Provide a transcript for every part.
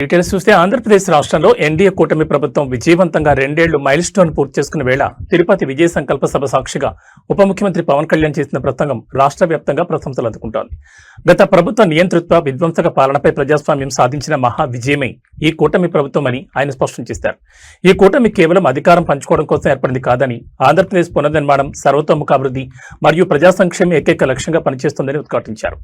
Details చూస్తే ఆంధ్రప్రదేశ్ రాష్ట్రంలో NDA కూటమి ప్రభుత్వం విజయవంతంగా 2 ఏళ్లు మైల్ స్టోన్ పూర్తి చేసుకున్న వేళ తిరుపతి విజయ సంకల్ప సభ సాక్షిగా ఉప ముఖ్యమంత్రి పవన్ కళ్యాణ్ చేసిన ప్రసంగం రాష్ట్ర వ్యాప్తంగా ప్రశంసలు అందుకుంటోంది. గత ప్రభుత్వ నియంతృత్వ విధ్వంసక పాలనపై ప్రజాస్వామ్యం సాధించిన మహా విజయమే ఈ కూటమి ప్రభుత్వం అని ఆయన స్పష్టం చేశారు. ఈ కూటమి కేవలం అధికారం పంచుకోవడం కోసం ఏర్పడింది కాదని ఆంధ్రప్రదేశ్ పునర్నిర్మాణం, సర్వతోముఖాభివృద్ధి మరియు ప్రజా సంక్షేమం ఏకైక లక్ష్యంగా పనిచేస్తుందని ఉద్ఘాటించారు.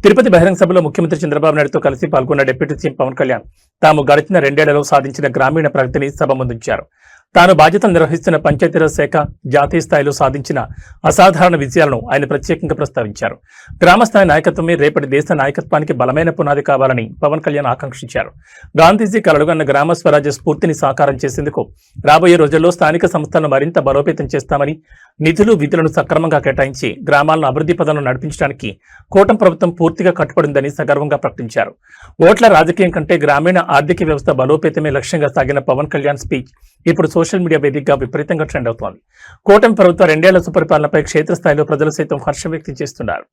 తిరుపతి బహిరంగ సభలో ముఖ్యమంత్రి చంద్రబాబు నాయుడుతో కలిసి పాల్గొన్న డిప్యూటీ సీఎం పవన్ కళ్యాణ్ తాము గడిచిన 2 ఏళ్లలో సాధించిన గ్రామీణ ప్రగతిని సభ ముందుంచారు. తాను బాధ్యతలు నిర్వహిస్తున్న పంచాయతీరాజ్ శాఖ జాతీయ స్థాయిలో సాధించిన అసాధారణ విజయాలను ఆయన ప్రత్యేకంగా ప్రస్తావించారు. గ్రామస్థాయి నాయకత్వమే రేపటి దేశ నాయకత్వానికి బలమైన పునాది కావాలని పవన్ కళ్యాణ్ ఆకాంక్షించారు. గాంధీజీ కలలుగన్న గ్రామ స్వరాజ్య స్ఫూర్తిని సాకారం చేసేందుకు రాబోయే రోజుల్లో స్థానిక సంస్థలను మరింత బలోపేతం చేస్తామని, నిధులు విధులను సక్రమంగా కేటాయించి గ్రామాలను అభివృద్ధి పదంలో నడిపించడానికి కూటమి ప్రభుత్వం పూర్తిగా కట్టుబడిందని సగర్వంగా ప్రకటించారు. ఓట్ల రాజకీయం కంటే గ్రామీణ ఆర్థిక వ్యవస్థ బలోపేతమే లక్ష్యంగా సాగిన పవన్ కళ్యాణ్ స్పీచ్ ఇప్పుడు సోషల్ మీడియా వేదికగా విపరీతంగా ట్రెండ్ అవుతోంది. కూటమి ప్రభుత్వ 2 ఏళ్ల సుపరిపాలనపై క్షేత్రస్థాయిలో ప్రజలు సైతం హర్షం వ్యక్తం చేస్తున్నారు.